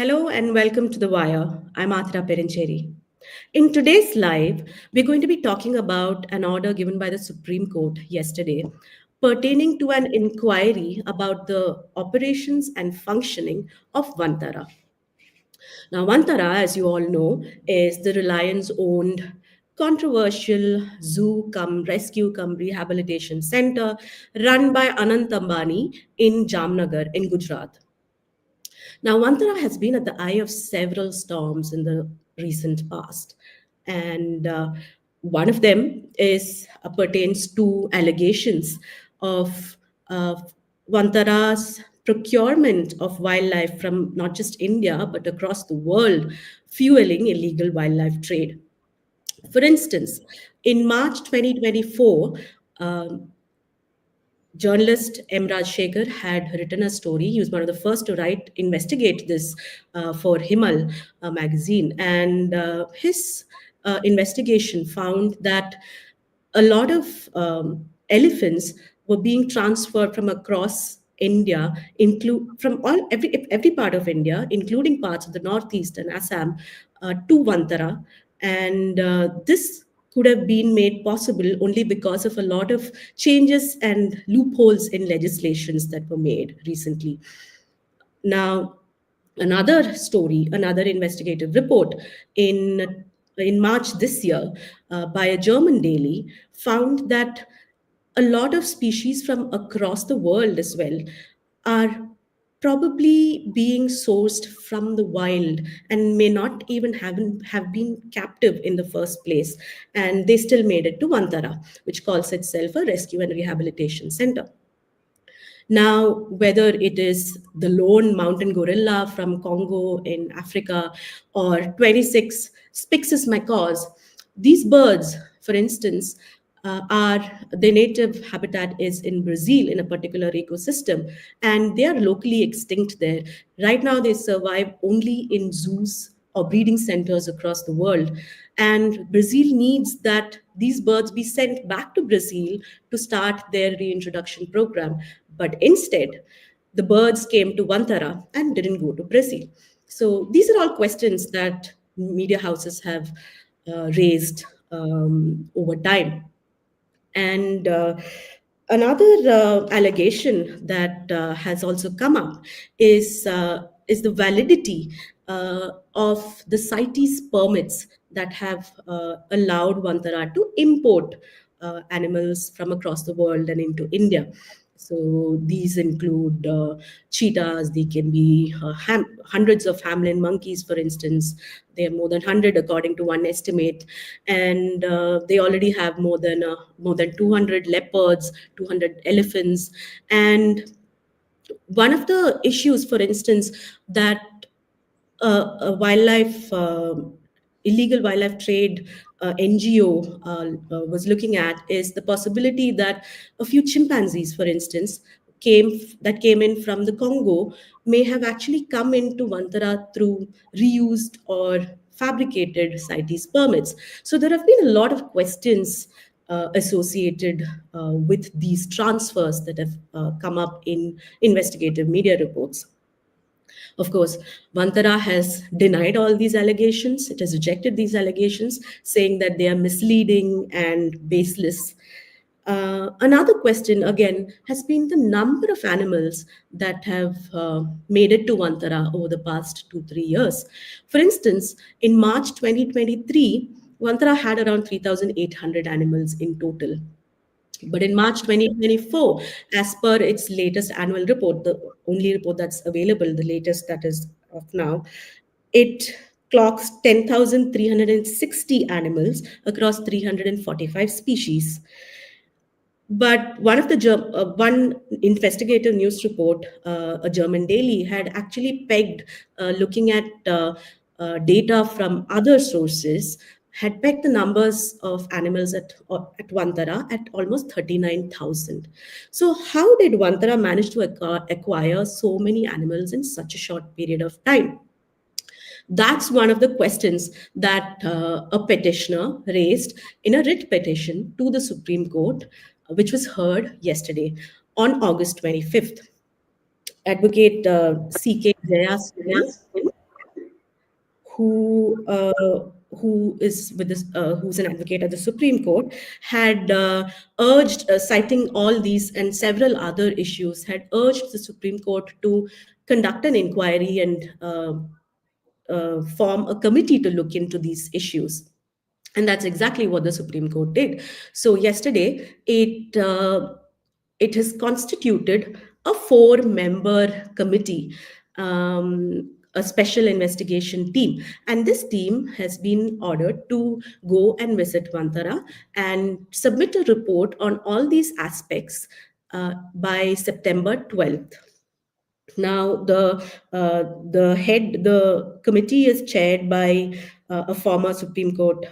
Hello and welcome to The Wire. I'm Aathira Perinchery. In today's live, we're going to be talking about an order given by the Supreme Court yesterday pertaining to an inquiry about the operations and functioning of Vantara. Now, Vantara, as you all know, is the Reliance-owned controversial zoo cum rescue cum rehabilitation center run by Anant Ambani in Jamnagar in Gujarat. Now, Vantara has been at the eye of several storms in the recent past. And one of them pertains to allegations of Vantara's procurement of wildlife from not just India, but across the world, fueling illegal wildlife trade. For instance, in March 2024, um, journalist Rajshekhar had written a story. He was one of the first to investigate this for Himal magazine. And his investigation found that a lot of elephants were being transferred from across India, from every part of India, including parts of the Northeast and Assam, to Vantara. And this could have been made possible only because of a lot of changes and loopholes in legislations that were made recently. Now, another story, another investigative report in March this year by a German daily found that a lot of species from across the world as well are probably being sourced from the wild and may not even have been captive in the first place. And they still made it to Vantara, which calls itself a rescue and rehabilitation center. Now, whether it is the lone mountain gorilla from Congo in Africa or 26 Spixus macaws, these birds, for instance, are their native habitat is in Brazil in a particular ecosystem, and they are locally extinct there. Right now, they survive only in zoos or breeding centers across the world. And Brazil needs that these birds be sent back to Brazil to start their reintroduction program. But instead, the birds came to Vantara and didn't go to Brazil. So these are all questions that media houses have raised over time. And another allegation that has also come up is the validity of the CITES permits that have allowed Vantara to import animals from across the world and into India. So these include cheetahs, they can be hundreds of Hamlin monkeys, for instance. They are more than 100 according to one estimate. And they already have more than 200 leopards, 200 elephants. And one of the issues, for instance, that illegal wildlife trade NGO was looking at is the possibility that a few chimpanzees, for instance, came in from the Congo may have actually come into Vantara through reused or fabricated CITES permits. So there have been a lot of questions associated with these transfers that have come up in investigative media reports. Of course, Vantara has denied all these allegations. It has rejected these allegations, saying that they are misleading and baseless. Another question, again, has been the number of animals that have made it to Vantara over the past 2-3 years. For instance, in March 2023, Vantara had around 3,800 animals in total. But in March 2024, as per its latest annual report, the only report that's available, the latest that is of now, it clocks 10,360 animals across 345 species. But one investigative news report, a German daily, had actually pegged, looking at data from other sources, had pegged the numbers of animals at Vantara at almost 39,000. So how did Vantara manage to acquire so many animals in such a short period of time? That's one of the questions that a petitioner raised in a writ petition to the Supreme Court, which was heard yesterday on August 25th. Advocate C.K. Jayaswin who is with this, who's an advocate at the Supreme Court, had urged, citing all these and several other issues, had urged the Supreme Court to conduct an inquiry and form a committee to look into these issues. And that's exactly what the Supreme Court did. So yesterday, it has constituted a four-member committee, a special investigation team, and this team has been ordered to go and visit Vantara and submit a report on all these aspects by September 12th. Now, the committee is chaired by a former Supreme Court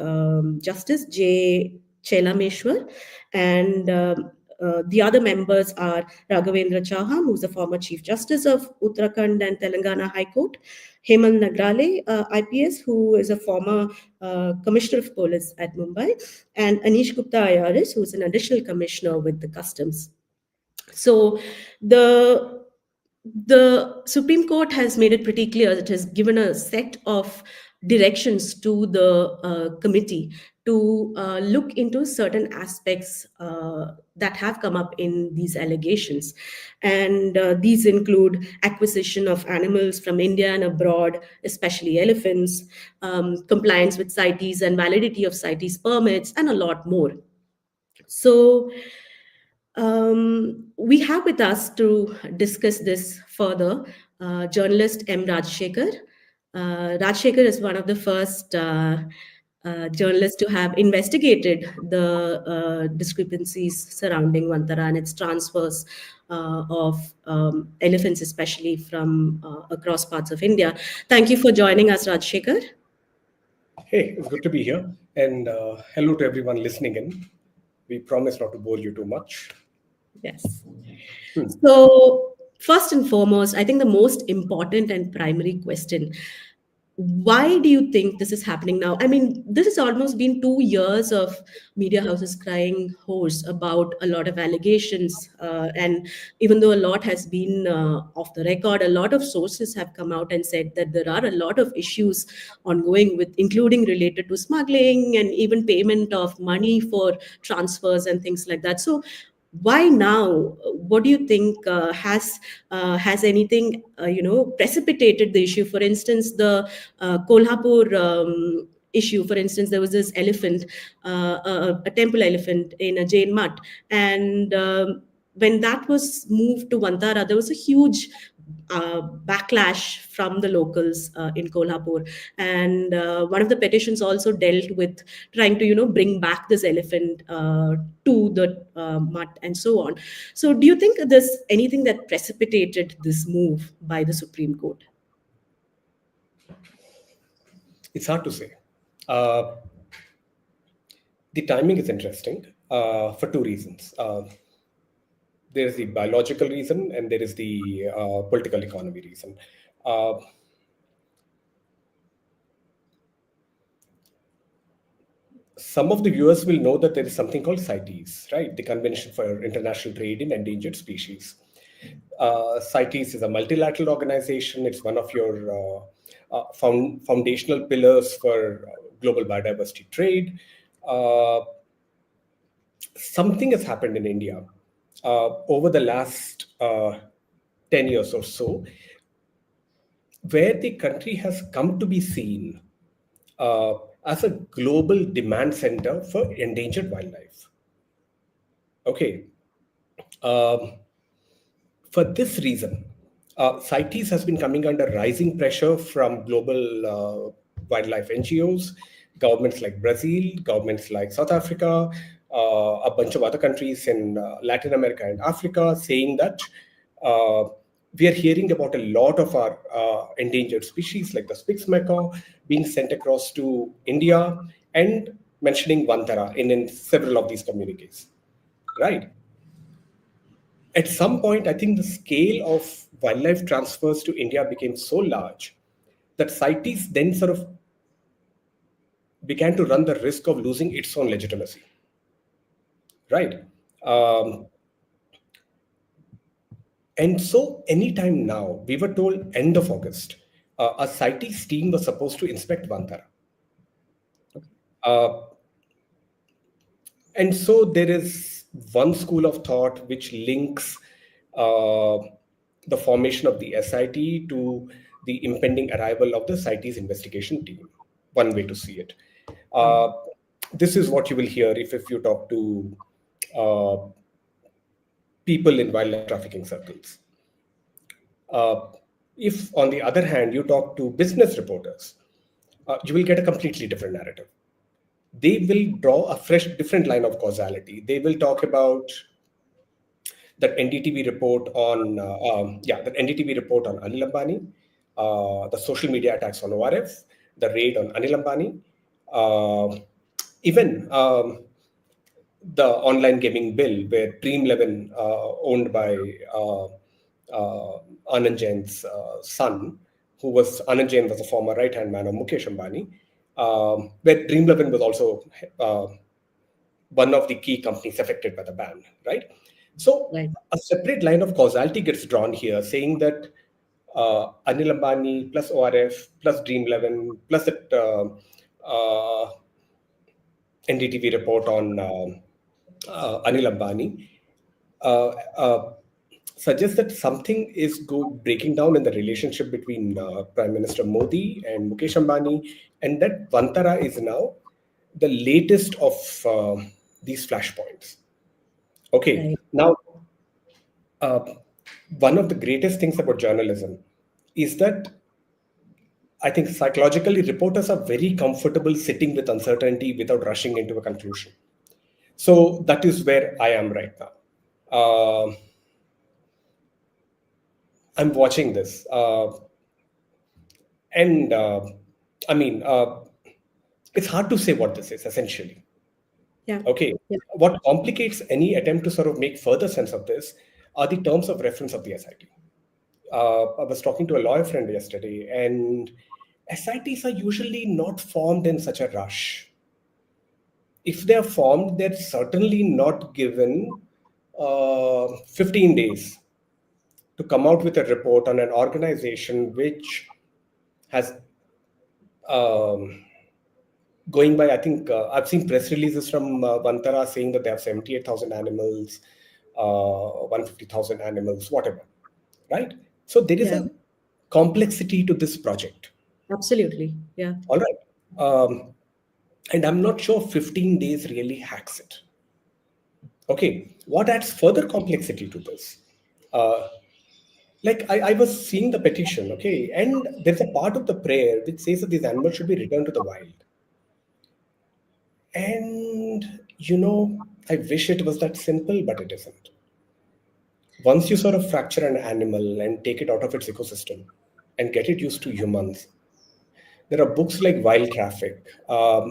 Justice J. Chelameshwar, and the other members are Raghavendra Chauhan, who's a former Chief Justice of Uttarakhand and Telangana High Court, Hemal Nagrale, IPS, who is a former Commissioner of Police at Mumbai, and Anish Gupta IRS, who is an additional commissioner with the Customs. So the Supreme Court has made it pretty clear. It has given a set of directions to the committee to look into certain aspects that have come up in these allegations. And these include acquisition of animals from India and abroad, especially elephants, compliance with CITES and validity of CITES permits, and a lot more. So we have with us to discuss this further journalist M. Rajshekhar. Rajshekhar is one of the first journalists to have investigated the discrepancies surrounding Vantara and its transfers of elephants, especially from across parts of India. Thank you for joining us, Rajshekhar. Hey, it's good to be here. And hello to everyone listening in. We promise not to bore you too much. Yes. So, first and foremost, I think the most important and primary question, why do you think this is happening now? I mean, this has almost been 2 years of media houses crying hoarse about a lot of allegations. And even though a lot has been off the record, a lot of sources have come out and said that there are a lot of issues ongoing, with including related to smuggling and even payment of money for transfers and things like that. So why now? What do you think has anything precipitated the issue? For instance, the Kolhapur issue. For instance, there was this elephant, a temple elephant in a Jain mutt, and when that was moved to Vantara, there was a huge backlash from the locals in Kolhapur, and one of the petitions also dealt with trying to bring back this elephant to the mutt and so on. So, do you think there's anything that precipitated this move by the Supreme Court? It's hard to say. The timing is interesting for two reasons. There is the biological reason and there is the political economy reason. Some of the viewers will know that there is something called CITES, right? The Convention for International Trade in Endangered Species. CITES is a multilateral organization. It's one of your foundational pillars for global biodiversity trade. Something has happened in India over the last 10 years or so, where the country has come to be seen as a global demand center for endangered wildlife. Okay. For this reason, CITES has been coming under rising pressure from global wildlife NGOs, governments like Brazil, governments like South Africa, a bunch of other countries in Latin America and Africa, saying that we are hearing about a lot of our endangered species like the Spix macaw being sent across to India, and mentioning Vantara in several of these communiques, right? At some point, I think the scale of wildlife transfers to India became so large that CITES then sort of began to run the risk of losing its own legitimacy, right? And so anytime now, we were told end of August, a CITES team was supposed to inspect Vantara. Okay. Uh, and so there is one school of thought which links uh, the formation of the SIT to the impending arrival of the CITES investigation team. One way to see it. Right. Uh, this is what you will hear if you talk to uh, people in wildlife trafficking circles. Uh, if, on the other hand, you talk to business reporters, you will get a completely different narrative. They will draw a fresh, different line of causality. They will talk about that NDTV report on, that NDTV report on Anil Ambani, the social media attacks on ORF, the raid on Anil Ambani, even the online gaming bill, where Dream 11, owned by Anand Jain's son, who was Anand Jain was a former right-hand man of Mukesh Ambani, where Dream 11 was also one of the key companies affected by the ban, right? So Right. a separate line of causality gets drawn here, saying that Anil Ambani plus ORF plus Dream 11 plus that NDTV report on Anil Ambani uh, uh, suggests that something is breaking down in the relationship between Prime Minister Modi and Mukesh Ambani, and that Vantara is now the latest of these flashpoints. Okay, Right. now uh, one of the greatest things about journalism is that I think psychologically reporters are very comfortable sitting with uncertainty without rushing into a conclusion. So that is where I am right now. I'm watching this, and I mean, it's hard to say what this is essentially. Yeah. Okay, Yeah. what complicates any attempt to sort of make further sense of this are the terms of reference of the SIT. I was talking to a lawyer friend yesterday, and SITs are usually not formed in such a rush. If they are formed, they're certainly not given 15 days to come out with a report on an organization which has, um, going by, I think I've seen press releases from Vantara saying that they have 78,000 animals, 150,000 animals, whatever, right? So there is Yeah. a complexity to this project. Absolutely. Yeah. All right. And I'm not sure 15 days really hacks it. Okay. What adds further complexity to this? Uh, like I was seeing the petition, okay, and there's a part of the prayer which says that these animals should be returned to the wild. And I wish it was that simple, but it isn't. Once you sort of fracture an animal and take it out of its ecosystem and get it used to humans, there are books like Wild Traffic, uh,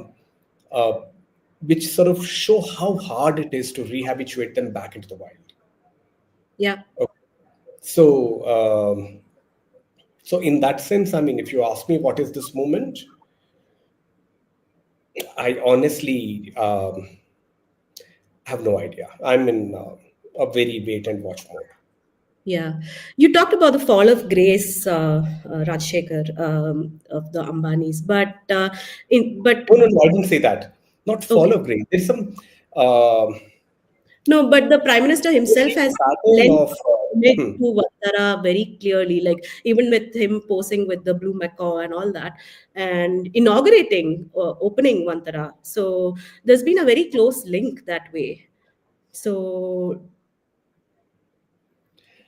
which sort of show how hard it is to rehabituate them back into the wild. Yeah. Okay. So, so in that sense, I mean, if you ask me what is this movement, I honestly have no idea. I'm in a very wait and watch mode. Yeah, you talked about the fall of grace, Rajshekhar, of the Ambanis, but No, no, no, I didn't say that. Not fall okay, of grace. There's some uh, no, but the Prime Minister himself there's has a pattern lent of homage to Vantara very clearly, like even with him posing with the blue macaw and all that, and inaugurating, opening Vantara. So there's been a very close link that way. So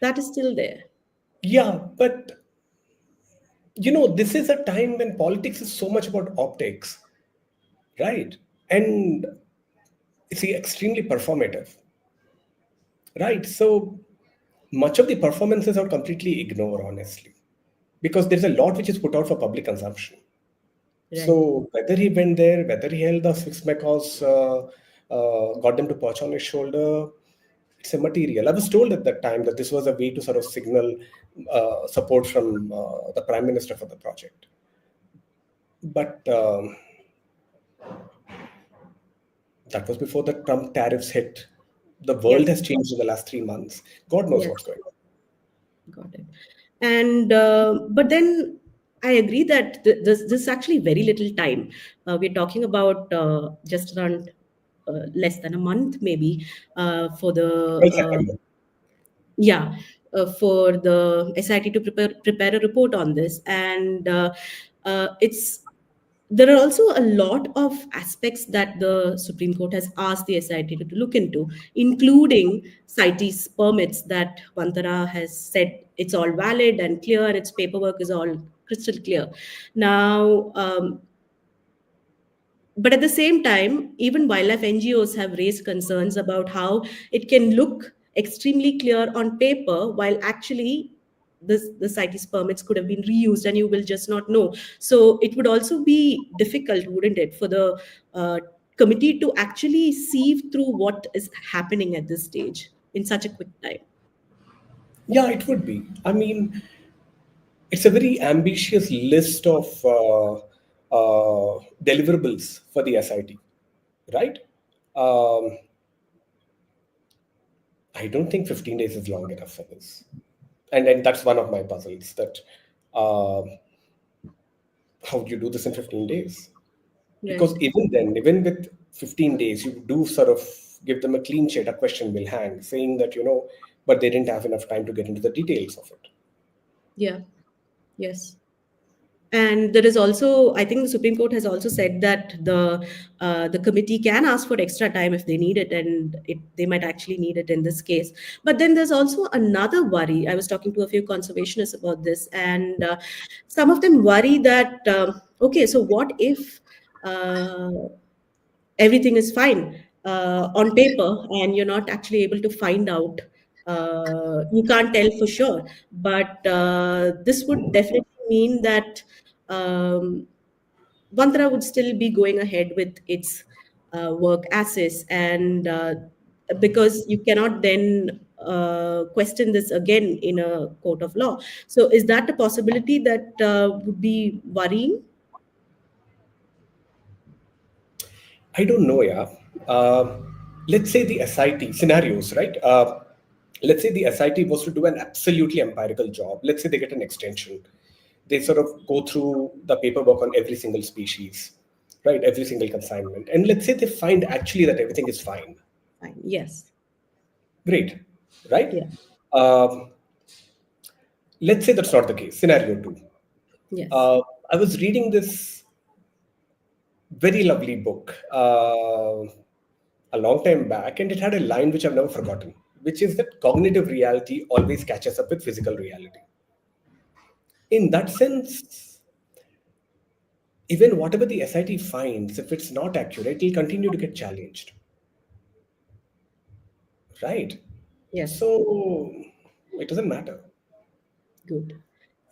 that is still there. yeah, but this is a time when politics is so much about optics, right? And it's extremely performative, right? So much of the performances are completely ignored, honestly, because there's a lot which is put out for public consumption. Right. So whether he went there, whether he held the six macaws, got them to perch on his shoulder, it's immaterial. I was told at that time that this was a way to sort of signal support from the prime minister for the project. But that was before the Trump tariffs hit. The world Yes. has changed in the last 3 months. God knows Yes. what's going on. Got it. And but then I agree that this is actually very little time. We're talking about just around less than a month, maybe, for the Well, September. yeah, for the SIT to prepare a report on this, and it's there are also a lot of aspects that the Supreme Court has asked the SIT to look into, including CITES permits that Vantara has said it's all valid and clear, and its paperwork is all crystal clear. Now, but at the same time, even wildlife NGOs have raised concerns about how it can look extremely clear on paper while actually the CITES permits could have been reused and you will just not know. So it would also be difficult, wouldn't it, for the committee to actually sieve through what is happening at this stage in such a quick time? Yeah, it would be. I mean, it's a very ambitious list of deliverables for the SIT, right? Um, I don't think 15 days is long enough for this. And that's one of my puzzles that um how do you do this in 15 days? Because Right. even then, even with 15 days, you do sort of give them a clean sheet, a question will hang, saying that, but they didn't have enough time to get into the details of it. Yeah. Yes. And there is also, I think the Supreme Court has also said that the committee can ask for extra time if they need it, and they might actually need it in this case. But then there's also another worry. I was talking to a few conservationists about this, and some of them worry that okay, so what if uh, everything is fine on paper and you're not actually able to find out, you can't tell for sure, but this would definitely mean that um, Vantara would still be going ahead with its work as is, and because you cannot then question this again in a court of law. So is that a possibility that would be worrying? I don't know, yeah. Let's say the SIT scenarios, right? Let's say the SIT was to do an absolutely empirical job. Let's say they get an extension. They sort of go through the paperwork on every single species, right? Every single consignment. And let's say they find actually that everything is fine. Fine. Yes. Great, right? Yeah. Um, let's say that's not the case. Scenario two. Yes. Uh, I was reading this very lovely book a long time back, and it had a line which I've never forgotten, which is that cognitive reality always catches up with physical reality. In that sense, even whatever the SIT finds, if it's not accurate, it'll continue to get challenged, right? Yes. So it doesn't matter. Good.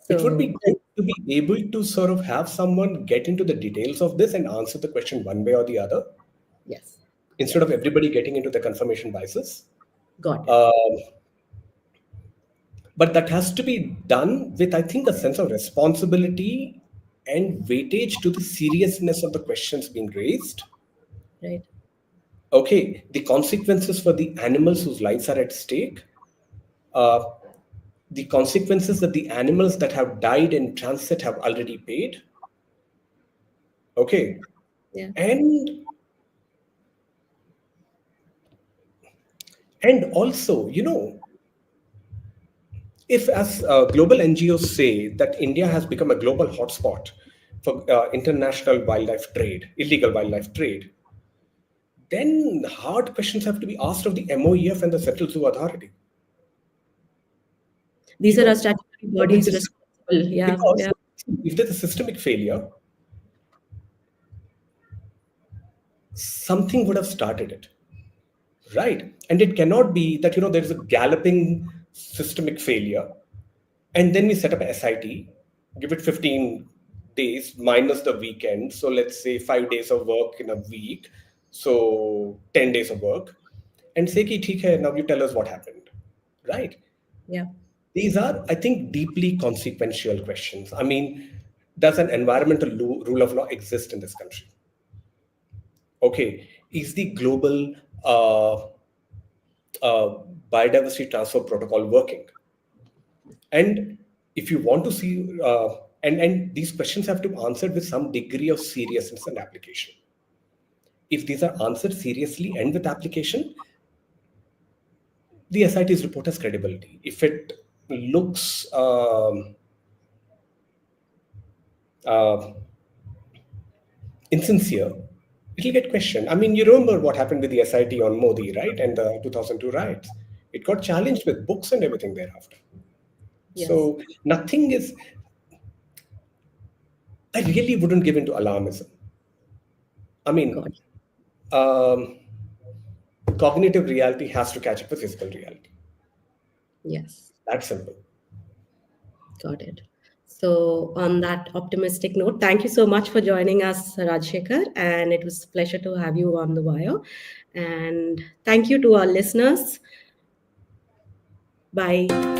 It would So be good to be able to sort of have someone get into the details of this and answer the question one way or the other, yes, instead of everybody getting into the confirmation biases. got it. Um, but that has to be done with, I think, a sense of responsibility and weightage to the seriousness of the questions being raised. Right. Okay, the consequences for the animals whose lives are at stake, uh, the consequences that the animals that have died in transit have already paid. Okay, Yeah. and also, if as global NGOs say that India has become a global hotspot for international wildlife trade, illegal wildlife trade, then hard questions have to be asked of the MOEF and the Central Zoo Authority. These You are our know, statutory with bodies this, responsible. Yeah. because Yeah. if there's a systemic failure, something would have started it, right? And it cannot be that there's a galloping systemic failure, and then we set up a SIT, give it 15 days minus the weekend. So let's say 5 days of work in a week, so 10 days of work, and say, ki, theek hai, now you tell us what happened, right? Yeah. These are, I think, deeply consequential questions. I mean, does an environmental rule of law exist in this country? Okay, is the global uh, uh, biodiversity transfer protocol working? And if you want to see And these questions have to be answered with some degree of seriousness and application. If these are answered seriously and with application, the SIT's report has credibility. If it looks uh, insincere, it'll get questioned. I mean, you remember what happened with the SIT on Modi, right? And the 2002 riots. It got challenged with books and everything thereafter. Yes. So nothing is, I really wouldn't give into alarmism. I mean, Got it. um, cognitive reality has to catch up with physical reality. Yes. That's simple. Got it. So, on that optimistic note, thank you so much for joining us, Rajshekhar, and it was a pleasure to have you on the wire. And thank you to our listeners. Bye.